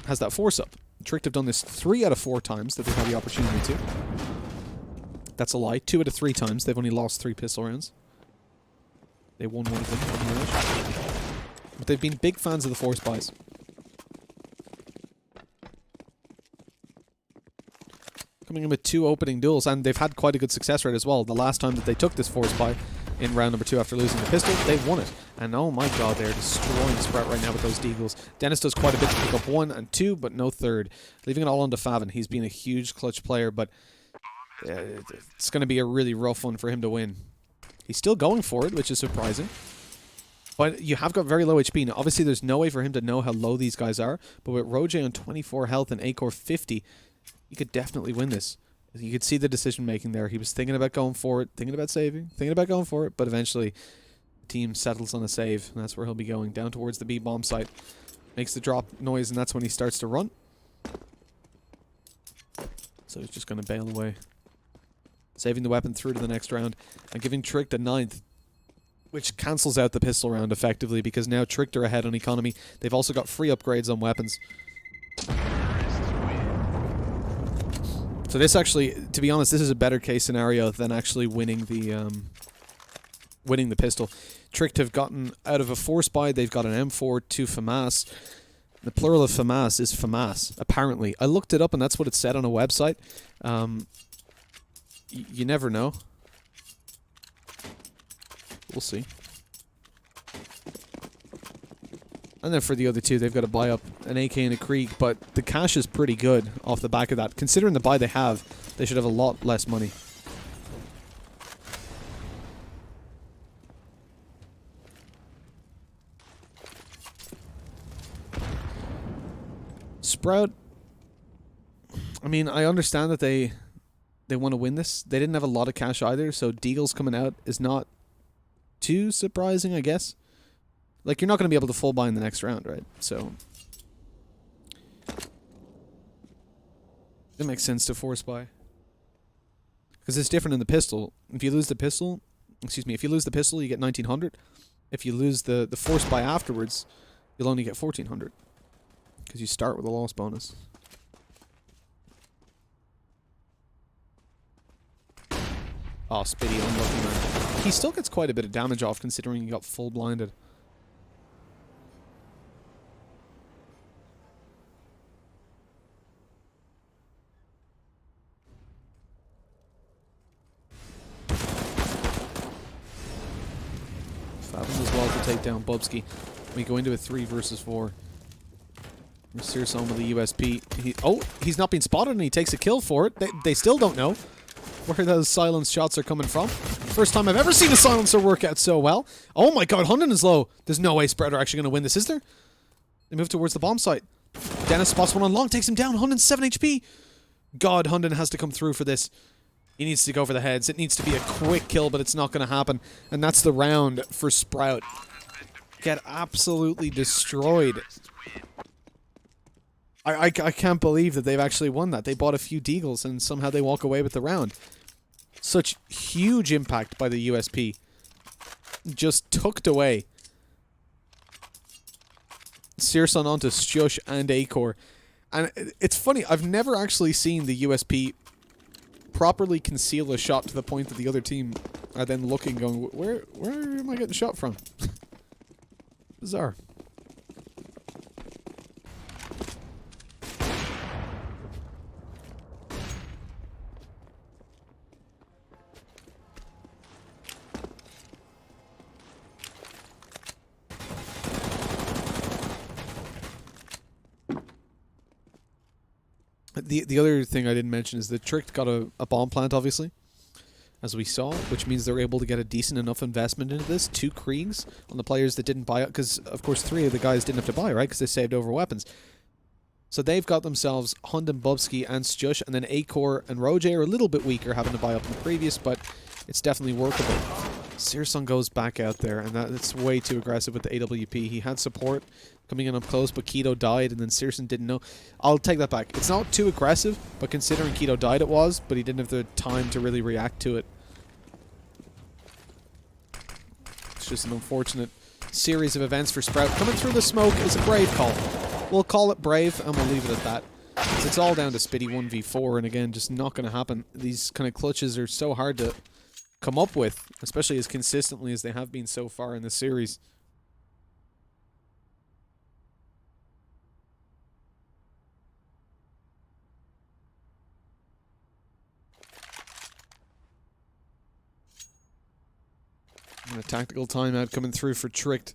has that force up. Tricked have done this 3 out of 4 times that they've had the opportunity to. That's a lie. 2 out of 3 times. They've only lost 3 pistol rounds. They won 1 of them. But they've been big fans of the force buys. Coming in with 2 opening duels, and they've had quite a good success rate as well. The last time that they took this force buy in round number 2 after losing the pistol, they won it. And oh my god, they're destroying Sprout right now with those Deagles. Dennis does quite a bit to pick up 1 and 2, but no 3rd. Leaving it all on to Favin. He's been a huge clutch player, but it's going to be a really rough one for him to win. He's still going for it, which is surprising. But you have got very low HP. Now, obviously, there's no way for him to know how low these guys are. But with Roger on 24 health and Acor 50, he could definitely win this. You could see the decision-making there. He was thinking about going for it, thinking about saving, thinking about going for it. But eventually, the team settles on a save. And that's where he'll be going, down towards the B-bomb site. Makes the drop noise, and that's when he starts to run. So he's just going to bail away. Saving the weapon through to the next round and giving Tricked a 9th, which cancels out the pistol round effectively because now Tricked are ahead on economy. They've also got free upgrades on weapons. So this actually, to be honest, this is a better case scenario than actually winning the pistol. Tricked have gotten out of a force buy. They've got an M4 to FAMAS. The plural of FAMAS is FAMAS, apparently. I looked it up and that's what it said on a website. You never know. We'll see. And then for the other two, they've got to buy up an AK and a Krieg, but the cash is pretty good off the back of that. Considering the buy they have, they should have a lot less money. Sprout, I mean, I understand that they want to win this. They didn't have a lot of cash either, so Deagle's coming out is not too surprising, I guess. Like, you're not going to be able to full buy in the next round, right? So it makes sense to force buy. Because it's different in the pistol. If you lose the pistol, if you lose the pistol, you get 1900. If you lose the force buy afterwards, you'll only get 1400. Because you start with a loss bonus. Oh, Spitty, unlucky man. He still gets quite a bit of damage off considering he got full blinded. Fathom as well to take down Bubsky. We go into a 3 versus 4. Searson with the USP. He's not been spotted and he takes a kill for it. They still don't know where those silence shots are coming from. First time I've ever seen a silencer work out so well. Oh my god, Hunden is low. There's no way Spread are actually going to win this, is there? They move towards the bomb site. Dennis spots one on long, takes him down. Hunden's 7 HP. God, Hunden has to come through for this. He needs to go for the heads. It needs to be a quick kill, but it's not going to happen. And that's the round for Sprout. Get absolutely destroyed. I can't believe that they've actually won that. They bought a few Deagles and somehow they walk away with the round. Such huge impact by the USP. Just tucked away. Searson onto Shush and Acor. And it's funny, I've never actually seen the USP properly conceal a shot to the point that the other team are then looking, going, where am I getting shot from? Bizarre. The other thing I didn't mention is that Tricked got a bomb plant, obviously, as we saw, which means they're able to get a decent enough investment into this. 2 Kriegs on the players that didn't buy it, because, of course, 3 of the guys didn't have to buy, right, because they saved over weapons. So they've got themselves Hunden, Bubsky, and Stush, and then Acor and Roje are a little bit weaker, having to buy up in the previous, but it's definitely workable. Searson goes back out there, and that's way too aggressive with the AWP. He had support coming in up close, but Keto died, and then Searson didn't know. I'll take that back. It's not too aggressive, but considering Keto died it was, but he didn't have the time to really react to it. It's just an unfortunate series of events for Sprout. Coming through the smoke is a brave call. We'll call it brave, and we'll leave it at that. It's all down to Spitty 1v4, and again, just not going to happen. These kind of clutches are so hard to come up with, especially as consistently as they have been so far in the series. And a tactical timeout coming through for Tricked.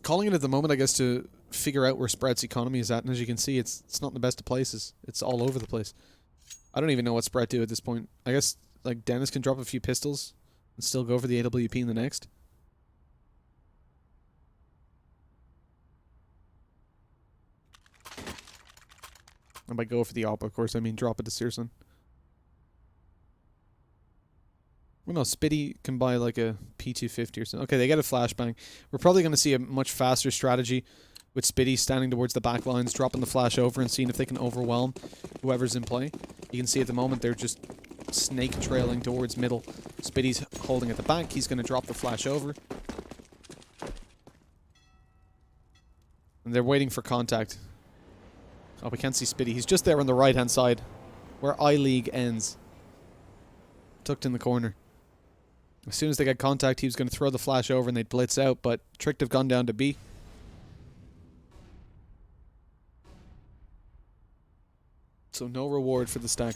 Calling it at the moment, I guess, to figure out where Sprout's economy is at, and as you can see, it's not in the best of places. It's all over the place. I don't even know what Sprout do at this point. I guess, like, Dennis can drop a few pistols and still go for the AWP in the next. And by go for the AWP, of course, I mean drop it to Searson. Well, no, Spitty can buy like a P250 or something. Okay, they get a flashbang. We're probably going to see a much faster strategy with Spitty standing towards the back lines, dropping the flash over and seeing if they can overwhelm whoever's in play. You can see at the moment they're just snake trailing towards middle. Spitty's holding at the back. He's going to drop the flash over. And they're waiting for contact. Oh, we can't see Spitty. He's just there on the right-hand side, where I-League ends. Tucked in the corner. As soon as they get contact, he was going to throw the flash over and they'd blitz out, but Tricked have gone down to B. So no reward for the stack.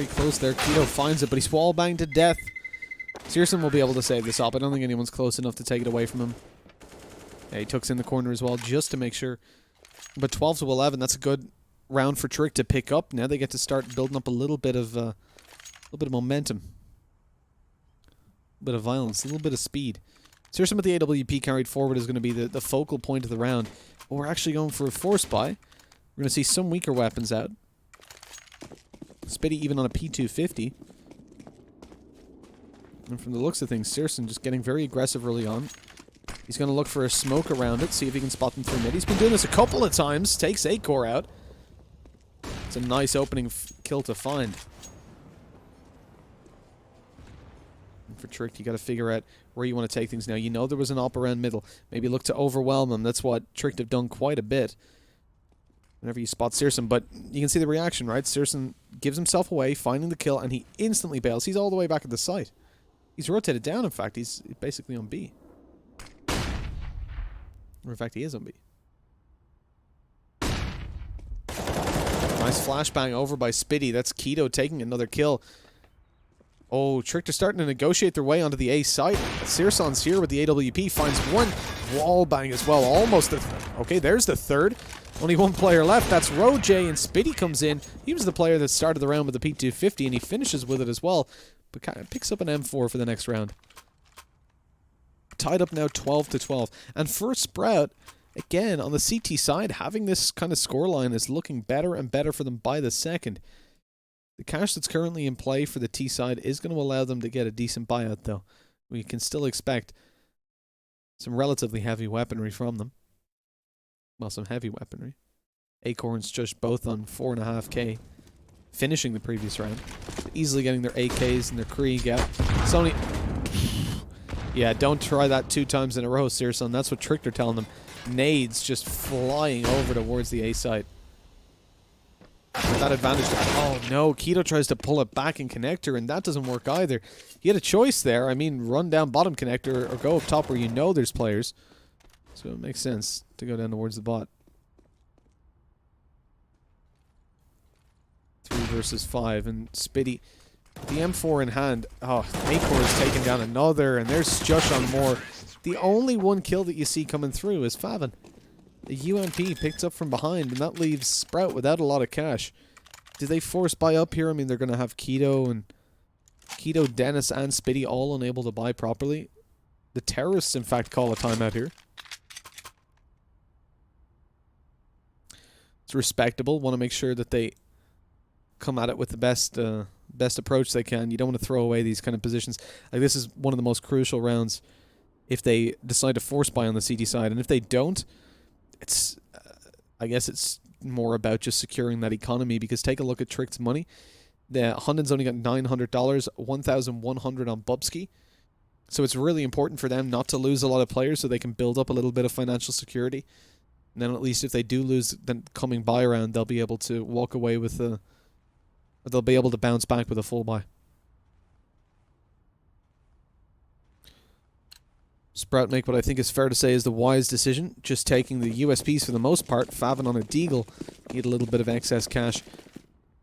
very close there. Keto finds it, but he's wallbanged to death. Searson will be able to save this up. I don't think anyone's close enough to take it away from him. Yeah, he tucks in the corner as well, just to make sure. But 12 to 11, that's a good round for Trick to pick up. Now they get to start building up a little bit of momentum. A bit of violence, a little bit of speed. Searson with the AWP carried forward is going to be the focal point of the round. But we're actually going for a force buy. We're going to see some weaker weapons out. Spitty even on a P250. And from the looks of things, Searson just getting very aggressive early on. He's going to look for a smoke around it, see if he can spot them through mid. He's been doing this a couple of times. Takes 8 core out. It's a nice opening kill to find. And for Trick, you got to figure out where you want to take things now. You know there was an op around middle. Maybe look to overwhelm them. That's what Trick have done quite a bit. Whenever you spot Searson, but you can see the reaction, right? Searson gives himself away, finding the kill, and he instantly bails. He's all the way back at the site. He's rotated down, in fact. He's basically on B. Or in fact, he is on B. Nice flashbang over by Spitty. That's Keto taking another kill. Oh, Trick are starting to negotiate their way onto the A site. Searson's here with the AWP. Finds one wall bang as well. Almost okay, there's the third. Only one player left. That's Roj, and Spitty comes in. He was the player that started the round with the P250, and he finishes with it as well. But kind of picks up an M4 for the next round. Tied up now 12 to 12. And for Sprout, again, on the CT side, having this kind of scoreline is looking better and better for them by the second. The cash that's currently in play for the T side is going to allow them to get a decent buyout, though. We can still expect some relatively heavy weaponry from them. Well, some heavy weaponry. Acorns just both on 4.5k, finishing the previous round. Easily getting their AKs and their Krieg out. Sony... Yeah, don't try that 2 times in a row, Searson. That's what Trick are telling them. Nades just flying over towards the A site. That advantage. Oh no, Keto tries to pull it back in connector, and that doesn't work either. He had a choice there. I mean, run down bottom connector or go up top where you know there's players. So it makes sense to go down towards the bot. 3 versus 5, and Spitty, the M4 in hand. Oh, Acorn is taking down another, and there's Josh on more. The only one kill that you see coming through is Favin. The UMP picked up from behind, and that leaves Sprout without a lot of cash. Do they force buy up here? I mean, they're going to have Keto, Dennis, and Spitty all unable to buy properly. The terrorists, in fact, call a timeout here. It's respectable. Want to make sure that they come at it with the best approach they can. You don't want to throw away these kind of positions. Like, this is one of the most crucial rounds if they decide to force buy on the CT side. And if they don't, it's I guess it's more about just securing that economy, because take a look at Trick's money. The Hunden's only got $900, 1,100 on Bubsky. So it's really important for them not to lose a lot of players so they can build up a little bit of financial security. And then at least if they do lose the coming buy round, they'll be able to walk away with they'll be able to bounce back with a full buy. Sprout make what I think is fair to say is the wise decision, just taking the USPs for the most part. Favin on a Deagle, need a little bit of excess cash.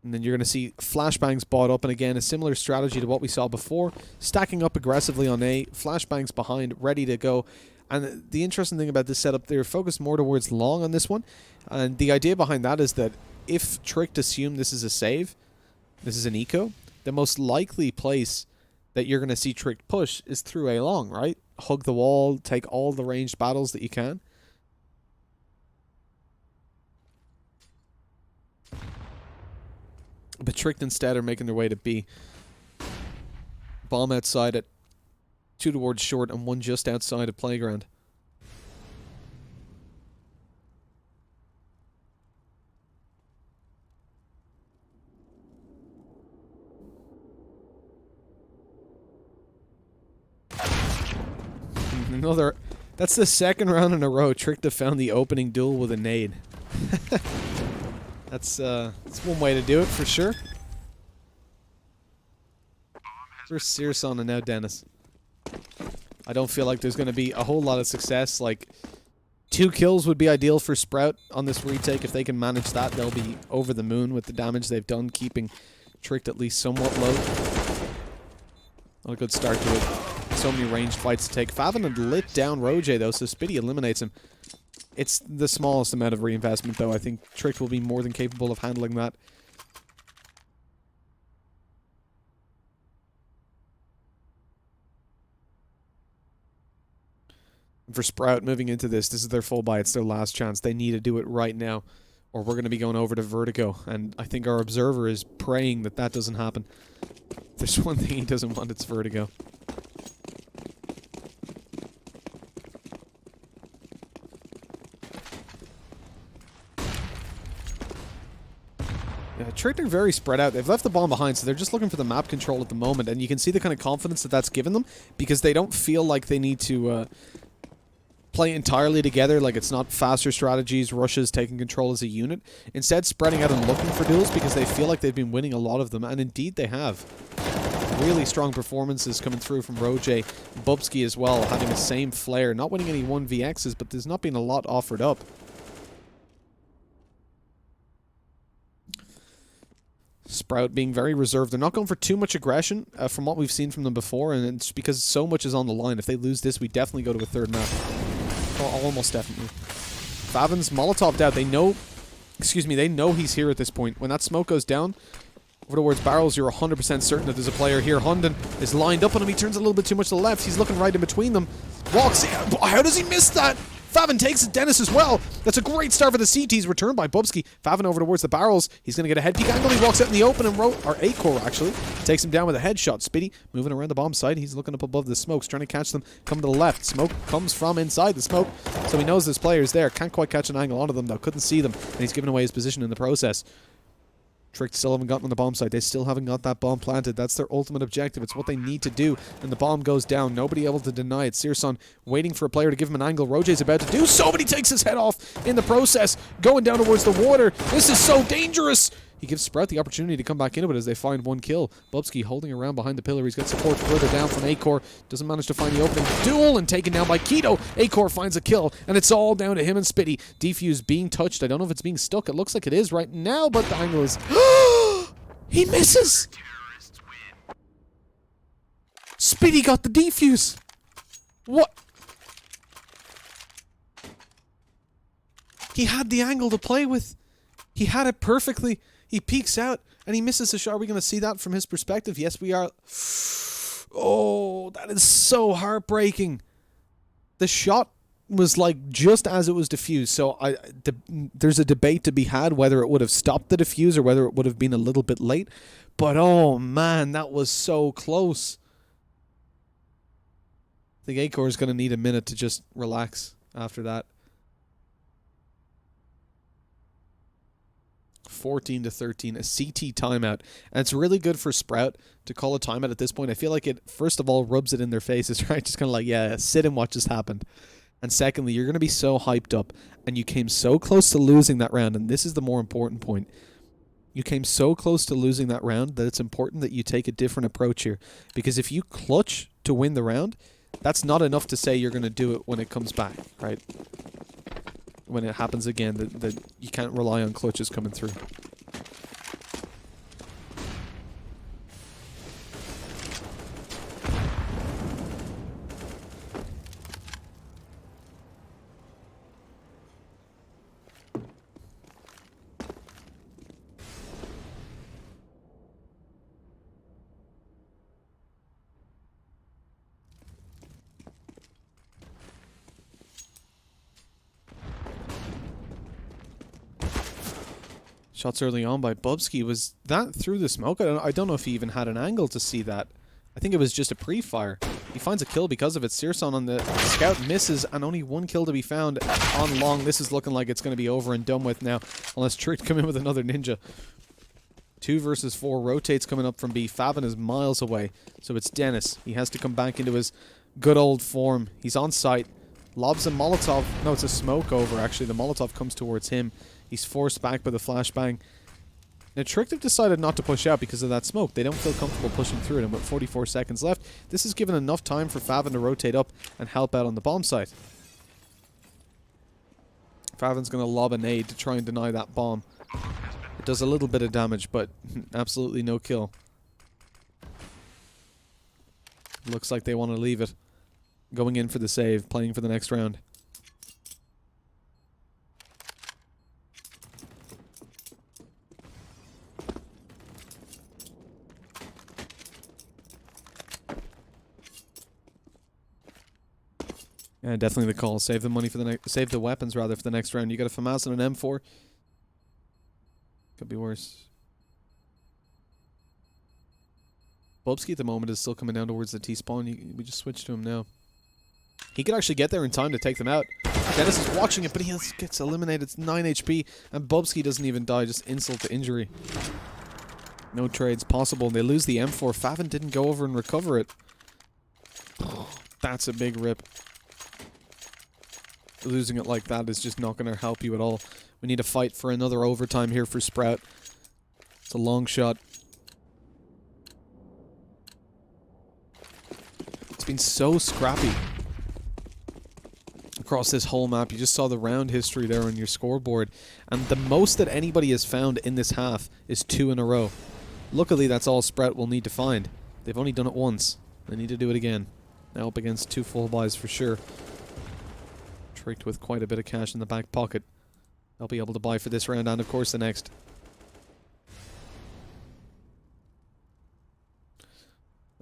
And then you're going to see flashbangs bought up, and again, a similar strategy to what we saw before. Stacking up aggressively on A, flashbangs behind, ready to go. And the interesting thing about this setup, they're focused more towards long on this one. And the idea behind that is that if Tricked assume this is a save, this is an eco, the most likely place that you're going to see Tricked push is through A long, right? Hug the wall, take all the ranged battles that you can. But Tricked instead are making their way to B. Bomb outside at 2 towards short and 1 just outside of playground. Another. That's the second round in a row Tricked have found the opening duel with a nade. That's one way to do it for sure. First Searson and now Dennis. I don't feel like there's going to be a whole lot of success. Like, 2 kills would be ideal for Sprout on this retake. If they can manage that, they'll be over the moon with the damage they've done, keeping Tricked at least somewhat low. Not a good start to it. So many ranged fights to take. Favin had lit down Roje though, so Spitty eliminates him. It's the smallest amount of reinvestment though. I think Tricked will be more than capable of handling that. And for Sprout moving into this is their full buy. It's their last chance. They need to do it right now, or we're going to be going over to Vertigo. And I think our observer is praying that that doesn't happen. If there's one thing he doesn't want, it's Vertigo. Yeah, Tricked are very spread out. They've left the bomb behind, so they're just looking for the map control at the moment. And you can see the kind of confidence that that's given them, because they don't feel like they need to play entirely together. Like, it's not faster strategies, rushes, taking control as a unit. Instead, spreading out and looking for duels because they feel like they've been winning a lot of them. And indeed, they have. Really strong performances coming through from Roje. Bubsky as well, having the same flair. Not winning any 1vx's, but there's not been a lot offered up. Sprout being very reserved. They're not going for too much aggression from what we've seen from them before, and it's because so much is on the line. If they lose this, we definitely go to a third map. Oh, almost definitely. Favin's Molotov'd out. They know, they know he's here at this point. When that smoke goes down, over towards barrels, you're 100% certain that there's a player here. Hunden is lined up on him. He turns a little bit too much to the left. He's looking right in between them. Walks in. How does he miss that? Favin takes it. Dennis as well. That's a great start for the CTs. Returned by Bubsky. Favin over towards the barrels. He's going to get a head peek angle. He walks out in the open and Acor actually takes him down with a headshot. Spitty moving around the bomb site. He's looking up above the smokes, trying to catch them. Come to the left. Smoke comes from inside the smoke, so he knows there's players there. Can't quite catch an angle onto them though. Couldn't see them, and he's giving away his position in the process. Tricked still haven't gotten on the bomb site. They still haven't got that bomb planted. That's their ultimate objective. It's what they need to do. And the bomb goes down. Nobody able to deny it. Searson waiting for a player to give him an angle. Roje's about to do so, but he takes his head off in the process. Going down towards the water. This is so dangerous. He gives Sprout the opportunity to come back into it as they find one kill. Bubsky holding around behind the pillar. He's got support further down from Acor. Doesn't manage to find the opening. Duel and taken down by Keto. Acor finds a kill, and it's all down to him and Spitty. Defuse being touched. I don't know if it's being stuck. It looks like it is right now, but the angle is... He misses! Spitty got the defuse! What? He had the angle to play with. He had it perfectly. He peeks out, and he misses a shot. Are we going to see that from his perspective? Yes, we are. Oh, that is so heartbreaking. The shot was like just as it was diffused, so there's a debate to be had whether it would have stopped the diffuse or whether it would have been a little bit late. But oh man, that was so close. I think Acor is going to need a minute to just relax after that. 14-13, a CT timeout. And it's really good for Sprout to call a timeout at this point. I feel like it, first of all, rubs it in their faces, right? Just kind of like, yeah, sit and watch this happen. And secondly, you're going to be so hyped up, and you came so close to losing that round, and this is the more important point. You came so close to losing that round that it's important that you take a different approach here. Because if you clutch to win the round, that's not enough to say you're going to do it when it comes back, right? When it happens again, that you can't rely on clutches coming through. Shots early on by Bubsky. Was that through the smoke? I don't know if he even had an angle to see that. I think it was just a pre-fire. He finds a kill because of it. Searson on the scout misses, and only one kill to be found on long. This is looking like it's going to be over and done with now, unless Trick come in with another ninja. 2 versus 4. Rotates coming up from B. Favin is miles away, so it's Dennis. He has to come back into his good old form. He's on site. Lobs a Molotov. No, it's a smoke over, actually. The Molotov comes towards him. He's forced back by the flashbang. Now, Trick have decided not to push out because of that smoke. They don't feel comfortable pushing through it, and with 44 seconds left, this has given enough time for Favin to rotate up and help out on the bomb site. Favin's going to lob a nade to try and deny that bomb. Does a little bit of damage, but absolutely no kill. Looks like they want to leave it. Going in for the save, playing for the next round. Yeah, definitely the call. Save the money for the next. Save the weapons rather for the next round. You got a FAMAS and an M4. Could be worse. Bobsky at the moment is still coming down towards the T-spawn. We just switched to him now. He could actually get there in time to take them out. Dennis is watching it, but he gets eliminated. It's 9 HP, and Bobsky doesn't even die, just insult to injury. No trades possible. They lose the M4. Favin didn't go over and recover it. That's a big rip. Losing it like that is just not going to help you at all. We need to fight for another overtime here for Sprout. It's a long shot. It's been so scrappy across this whole map. You just saw the round history there on your scoreboard. And the most that anybody has found in this half is 2 in a row. Luckily, that's all Sprout will need to find. They've only done it once. They need to do it again. Now up against 2 full buys for sure. Tricked with quite a bit of cash in the back pocket. They'll be able to buy for this round and, of course, the next.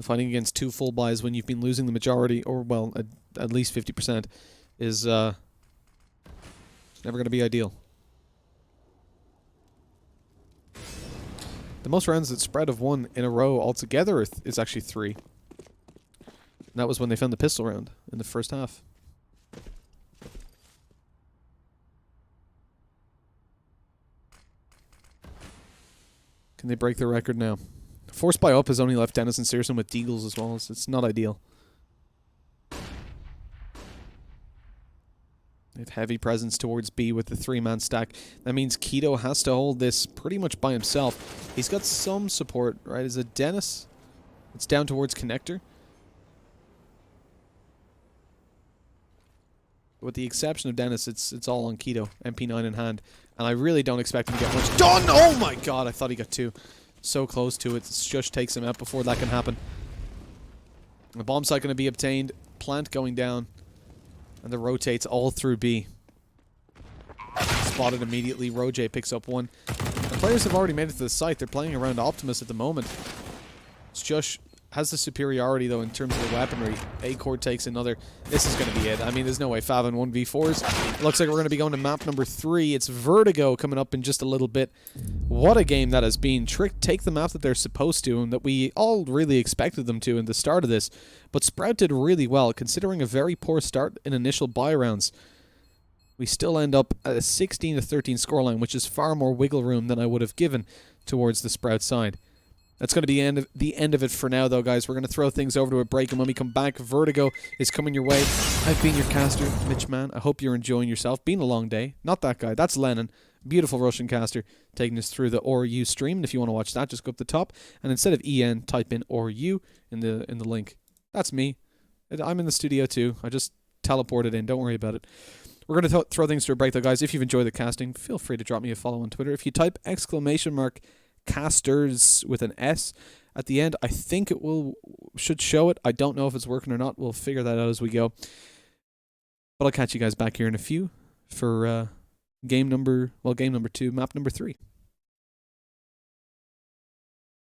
Fighting against 2 full buys when you've been losing the majority, or, well, at least 50%, is never going to be ideal. The most rounds that Sprout have won in a row altogether is actually 3. And that was when they found the pistol round in the first half. Can they break the record now? Force buy up has only left Dennis and Searson with Deagles as well, so it's not ideal. They have heavy presence towards B with the 3-man stack. That means Keto has to hold this pretty much by himself. He's got some support, right? Is it Dennis? It's down towards Connector. With the exception of Dennis, it's all on Keto. MP9 in hand. And I really don't expect him to get much done! Oh my god, I thought he got 2. So close to it. Shush takes him out before that can happen. The bomb site going to be obtained. Plant going down. And the rotates all through B. Spotted immediately. Roj picks up 1. The players have already made it to the site. They're playing around Optimus at the moment. Shush has the superiority, though, in terms of the weaponry. A-Cord takes another. This is going to be it. I mean, there's no way Favin 1v4s. It looks like we're going to be going to map number 3. It's Vertigo coming up in just a little bit. What a game that has been. Trick take the map that they're supposed to, and that we all really expected them to in the start of this. But Sprout did really well, considering a very poor start in initial buy rounds. We still end up at a 16-13 scoreline, which is far more wiggle room than I would have given towards the Sprout side. That's going to be the end of it for now, though, guys. We're going to throw things over to a break, and when we come back, Vertigo is coming your way. I've been your caster, Mitch Man. I hope you're enjoying yourself. Been a long day. Not that guy. That's Lennon. Beautiful Russian caster taking us through the ORU stream. And if you want to watch that, just go up the top, and instead of EN, type in ORU in the link. That's me. I'm in the studio, too. I just teleported in. Don't worry about it. We're going to throw things to a break, though, guys. If you've enjoyed the casting, feel free to drop me a follow on Twitter. If you type !casters with an S at the end, I think it should show it. I don't know if it's working or not. We'll figure that out as we go. But I'll catch you guys back here in a few for game number 2, map number 3.